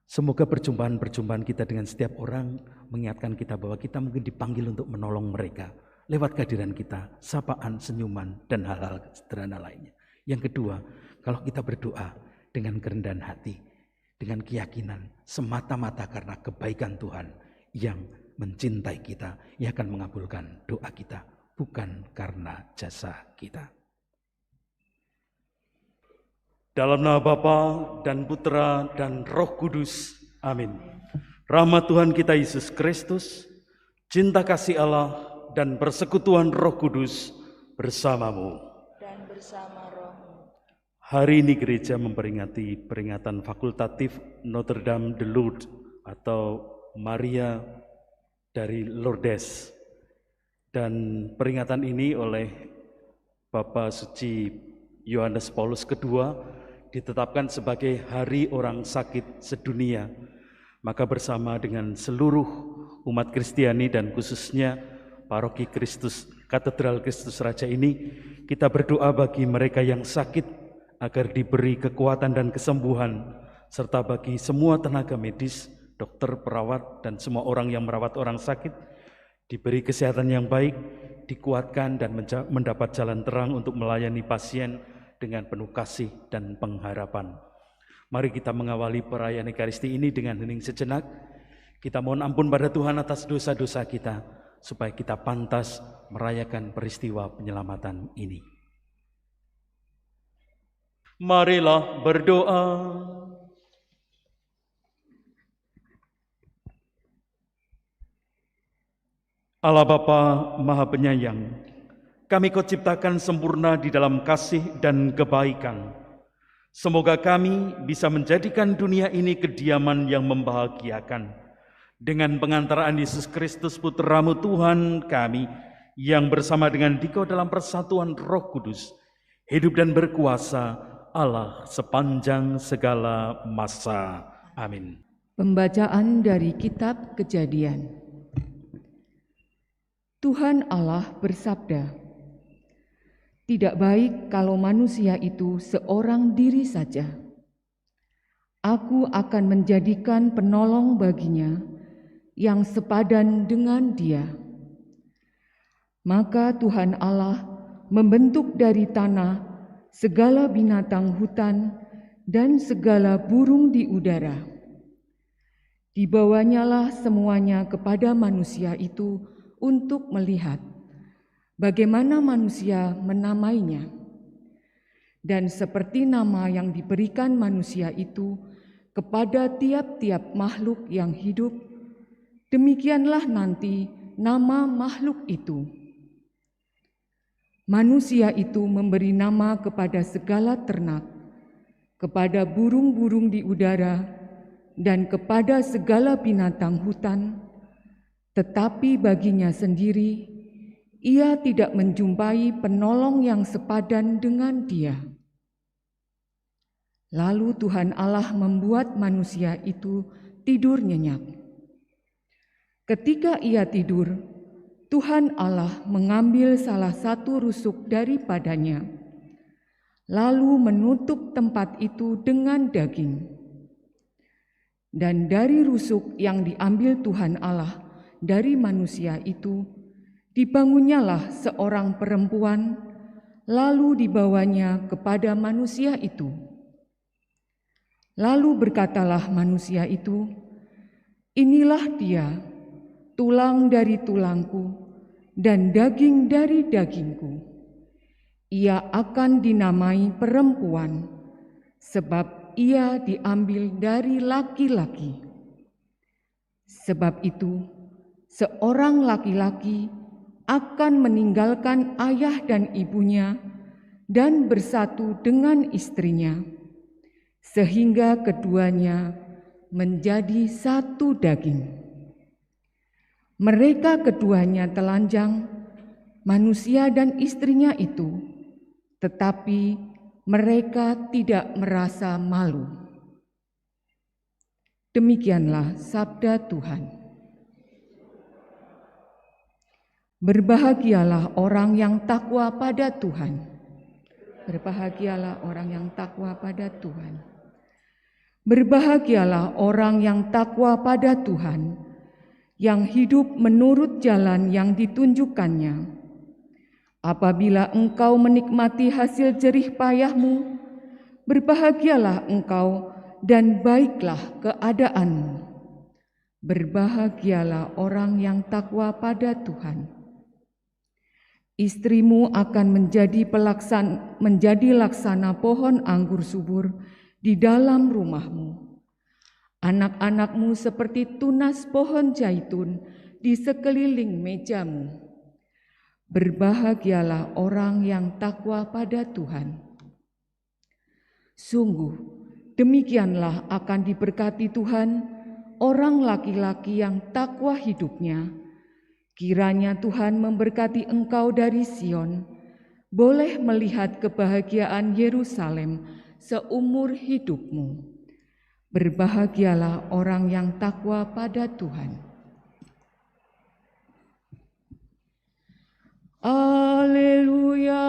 Semoga perjumpaan-perjumpaan kita dengan setiap orang mengingatkan kita bahwa kita mungkin dipanggil untuk menolong mereka lewat kehadiran kita, sapaan, senyuman, dan hal-hal sederhana lainnya. Yang kedua, kalau kita berdoa dengan kerendahan hati, dengan keyakinan semata-mata karena kebaikan Tuhan yang mencintai kita, ia akan mengabulkan doa kita, bukan karena jasa kita. Dalam nama Bapa dan Putra dan Roh Kudus, amin. Rahmat Tuhan kita Yesus Kristus, cinta kasih Allah dan persekutuan Roh Kudus bersamamu. Dan bersama rohmu. Hari ini gereja memperingati peringatan fakultatif Notre Dame de Lourdes atau Maria dari Lourdes. Dan peringatan ini oleh Bapak Suci Yohanes Paulus II ditetapkan sebagai Hari Orang Sakit Sedunia. Maka bersama dengan seluruh umat Kristiani dan khususnya Paroki Kristus Katedral Kristus Raja ini, kita berdoa bagi mereka yang sakit agar diberi kekuatan dan kesembuhan, serta bagi semua tenaga medis, dokter, perawat, dan semua orang yang merawat orang sakit diberi kesehatan yang baik, dikuatkan dan mendapat jalan terang untuk melayani pasien dengan penuh kasih dan pengharapan. Mari kita mengawali perayaan Ekaristi ini dengan hening sejenak. Kita mohon ampun pada Tuhan atas dosa-dosa kita, supaya kita pantas merayakan peristiwa penyelamatan ini. Marilah berdoa. Allah Bapa Maha Penyayang, kami Kau ciptakan sempurna di dalam kasih dan kebaikan. Semoga kami bisa menjadikan dunia ini kediaman yang membahagiakan. Dengan pengantaraan Yesus Kristus Putra-Mu Tuhan kami, yang bersama dengan Dikau dalam persatuan Roh Kudus, hidup dan berkuasa Allah sepanjang segala masa. Amin. Pembacaan dari Kitab Kejadian. Tuhan Allah bersabda, "Tidak baik kalau manusia itu seorang diri saja. Aku akan menjadikan penolong baginya yang sepadan dengan dia." Maka Tuhan Allah membentuk dari tanah segala binatang hutan dan segala burung di udara. Dibawanyalah semuanya kepada manusia itu untuk melihat bagaimana manusia menamainya. Dan seperti nama yang diberikan manusia itu kepada tiap-tiap makhluk yang hidup, demikianlah nanti nama makhluk itu. Manusia itu memberi nama kepada segala ternak, kepada burung-burung di udara, dan kepada segala binatang hutan, tetapi baginya sendiri ia tidak menjumpai penolong yang sepadan dengan dia. Lalu Tuhan Allah membuat manusia itu tidur nyenyak. Ketika ia tidur, Tuhan Allah mengambil salah satu rusuk daripadanya, lalu menutup tempat itu dengan daging. Dan dari rusuk yang diambil Tuhan Allah dari manusia itu, dibangunnyalah seorang perempuan, lalu dibawanya kepada manusia itu. Lalu berkatalah manusia itu, "Inilah dia, tulang dari tulangku dan daging dari dagingku. Ia akan dinamai perempuan, sebab ia diambil dari laki-laki. Sebab itu, seorang laki-laki akan meninggalkan ayah dan ibunya dan bersatu dengan istrinya, sehingga keduanya menjadi satu daging." Mereka keduanya telanjang, manusia dan istrinya itu, tetapi mereka tidak merasa malu. Demikianlah sabda Tuhan. Berbahagialah orang yang takwa pada Tuhan. Berbahagialah orang yang takwa pada Tuhan. Berbahagialah orang yang takwa pada Tuhan, yang hidup menurut jalan yang ditunjukkannya. Apabila engkau menikmati hasil jerih payahmu, berbahagialah engkau dan baiklah keadaanmu. Berbahagialah orang yang takwa pada Tuhan. Istrimu akan menjadi laksana pohon anggur subur di dalam rumahmu. Anak-anakmu seperti tunas pohon zaitun di sekeliling mejamu. Berbahagialah orang yang takwa pada Tuhan. Sungguh, demikianlah akan diberkati Tuhan orang laki-laki yang takwa hidupnya. Kiranya Tuhan memberkati engkau dari Sion, boleh melihat kebahagiaan Yerusalem seumur hidupmu. Berbahagialah orang yang takwa pada Tuhan. Alleluia,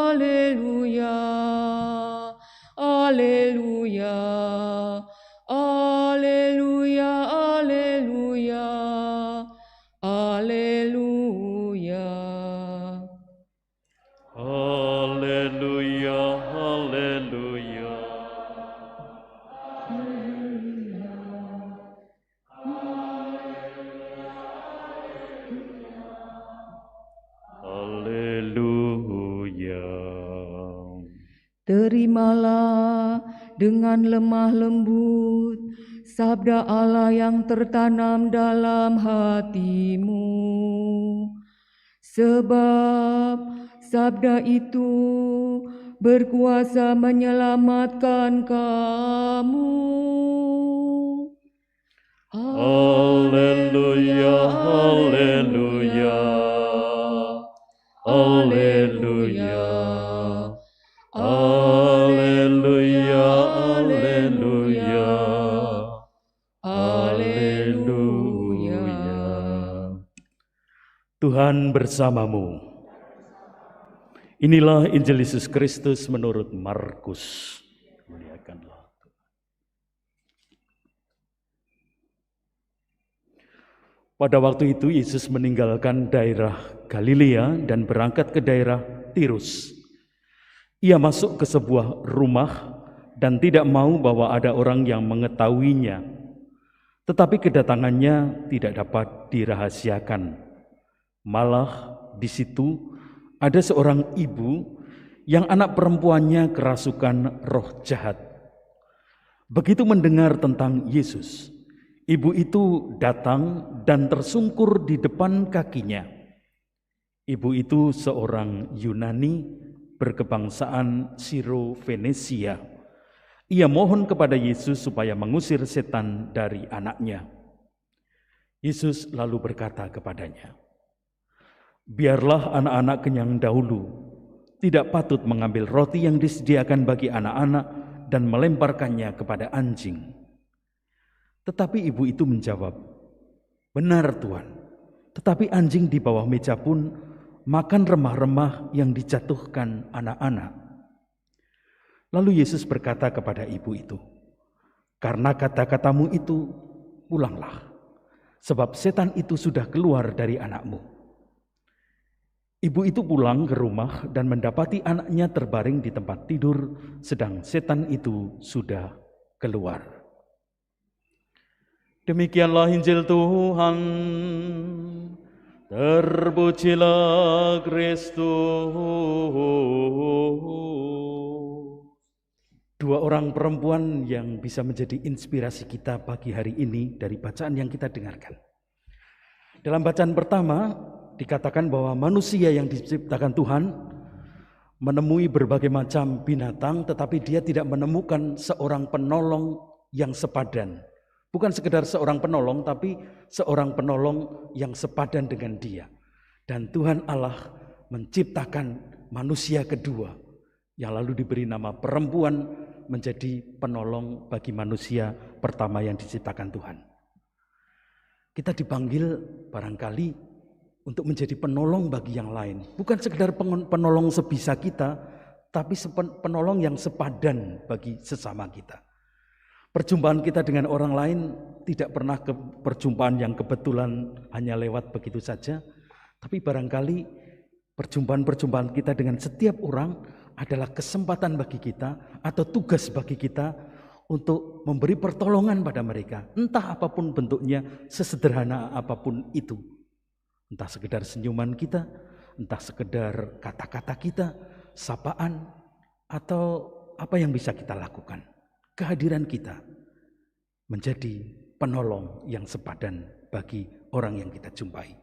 alleluia, alleluia, alleluia, alleluia, alleluia. Haleluya, haleluya. Haleluya. Terimalah dengan lemah lembut sabda Allah yang tertanam dalam hatimu. Sebab sabda itu berkuasa menyelamatkan kamu. Haleluya, haleluya. Haleluya. Haleluya, haleluya. Haleluya. Tuhan bersamamu. Inilah Injil Yesus Kristus menurut Markus. Muliakanlah. Pada waktu itu Yesus meninggalkan daerah Galilea dan berangkat ke daerah Tirus. Ia masuk ke sebuah rumah dan tidak mau bahwa ada orang yang mengetahuinya. Tetapi kedatangannya tidak dapat dirahasiakan. Malah di situ ada seorang ibu yang anak perempuannya kerasukan roh jahat. Begitu mendengar tentang Yesus, ibu itu datang dan tersungkur di depan kakinya. Ibu itu seorang Yunani berkebangsaan Siro-Venesia. Ia mohon kepada Yesus supaya mengusir setan dari anaknya. Yesus lalu berkata kepadanya, "Biarlah anak-anak kenyang dahulu, tidak patut mengambil roti yang disediakan bagi anak-anak dan melemparkannya kepada anjing." Tetapi ibu itu menjawab, "Benar Tuhan, tetapi anjing di bawah meja pun makan remah-remah yang dijatuhkan anak-anak." Lalu Yesus berkata kepada ibu itu, "Karena kata-katamu itu, pulanglah, sebab setan itu sudah keluar dari anakmu." Ibu itu pulang ke rumah dan mendapati anaknya terbaring di tempat tidur, sedang setan itu sudah keluar. Demikianlah Injil Tuhan. Terpujilah Kristus. Dua orang perempuan yang bisa menjadi inspirasi kita pagi hari ini dari bacaan yang kita dengarkan. Dalam bacaan pertama dikatakan bahwa manusia yang diciptakan Tuhan menemui berbagai macam binatang, tetapi dia tidak menemukan seorang penolong yang sepadan. Bukan sekedar seorang penolong, tapi seorang penolong yang sepadan dengan dia. Dan Tuhan Allah menciptakan manusia kedua, yang lalu diberi nama perempuan menjadi penolong bagi manusia pertama yang diciptakan Tuhan. Kita dipanggil barangkali untuk menjadi penolong bagi yang lain. Bukan sekedar penolong sebisa kita, tapi penolong yang sepadan bagi sesama kita. Perjumpaan kita dengan orang lain tidak pernah perjumpaan yang kebetulan hanya lewat begitu saja, tapi barangkali perjumpaan-perjumpaan kita dengan setiap orang adalah kesempatan bagi kita atau tugas bagi kita untuk memberi pertolongan pada mereka, entah apapun bentuknya, sesederhana apapun itu. Entah sekedar senyuman kita, entah sekedar kata-kata kita, sapaan, atau apa yang bisa kita lakukan. Kehadiran kita menjadi penolong yang sepadan bagi orang yang kita jumpai.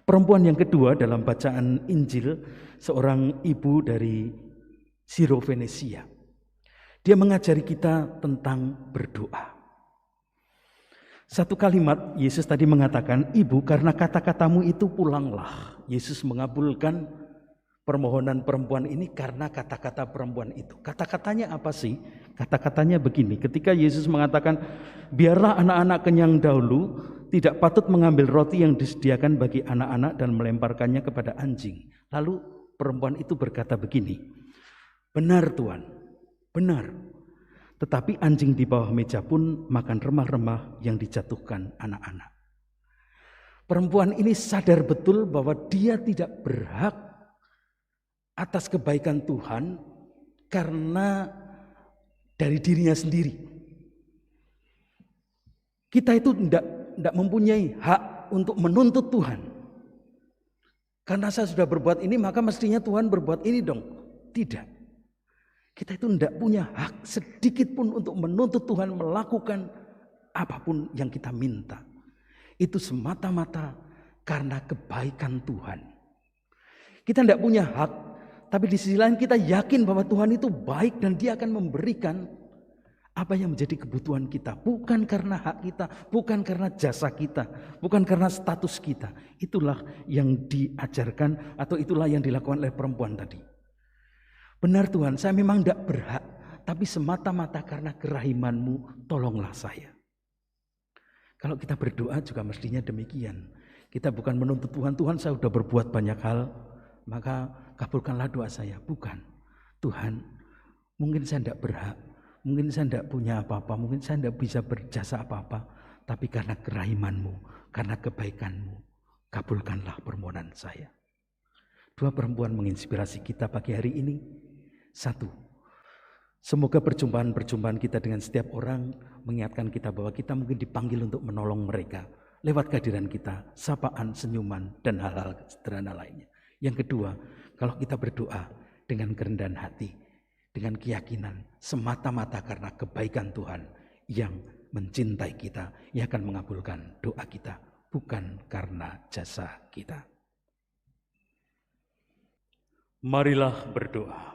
Perempuan yang kedua dalam bacaan Injil, seorang ibu dari Syro-Venesia. Dia mengajari kita tentang berdoa. Satu kalimat Yesus tadi mengatakan, "Ibu, karena kata-katamu itu pulanglah." Yesus mengabulkan permohonan perempuan ini karena kata-kata perempuan itu. Kata-katanya apa sih? Kata-katanya begini, ketika Yesus mengatakan, "Biarlah anak-anak kenyang dahulu, tidak patut mengambil roti yang disediakan bagi anak-anak dan melemparkannya kepada anjing." Lalu perempuan itu berkata begini, "Benar Tuhan, benar. Tetapi anjing di bawah meja pun makan remah-remah yang dijatuhkan anak-anak." Perempuan ini sadar betul bahwa dia tidak berhak atas kebaikan Tuhan karena dari dirinya sendiri. Kita itu tidak mempunyai hak untuk menuntut Tuhan. Karena saya sudah berbuat ini, maka mestinya Tuhan berbuat ini dong. Tidak. Kita itu tidak punya hak sedikit pun untuk menuntut Tuhan melakukan apapun yang kita minta. Itu semata-mata karena kebaikan Tuhan. Kita tidak punya hak, tapi di sisi lain kita yakin bahwa Tuhan itu baik dan Dia akan memberikan apa yang menjadi kebutuhan kita. Bukan karena hak kita, bukan karena jasa kita, bukan karena status kita. Itulah yang diajarkan atau itulah yang dilakukan oleh perempuan tadi. Benar Tuhan, saya memang tidak berhak, tapi semata-mata karena kerahiman-Mu, tolonglah saya. Kalau kita berdoa juga mestinya demikian. Kita bukan menuntut Tuhan, Tuhan saya sudah berbuat banyak hal, maka kabulkanlah doa saya. Bukan. Tuhan, mungkin saya tidak berhak, mungkin saya tidak punya apa-apa, mungkin saya tidak bisa berjasa apa-apa, tapi karena kerahiman-Mu, karena kebaikan-Mu, kabulkanlah permohonan saya. Dua perempuan menginspirasi kita pagi hari ini. Satu, semoga perjumpaan-perjumpaan kita dengan setiap orang mengingatkan kita bahwa kita mungkin dipanggil untuk menolong mereka lewat kehadiran kita, sapaan, senyuman, dan hal-hal sederhana lainnya. Yang kedua, kalau kita berdoa dengan kerendahan hati, dengan keyakinan semata-mata karena kebaikan Tuhan yang mencintai kita, Ia akan mengabulkan doa kita, bukan karena jasa kita. Marilah berdoa.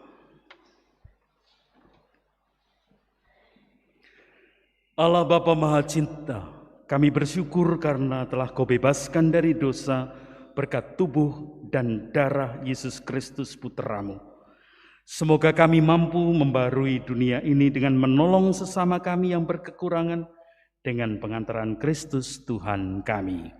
Allah Bapa Maha Cinta, kami bersyukur karena telah Kau bebaskan dari dosa berkat tubuh dan darah Yesus Kristus Putra-Mu. Semoga kami mampu membarui dunia ini dengan menolong sesama kami yang berkekurangan dengan pengantaran Kristus Tuhan kami.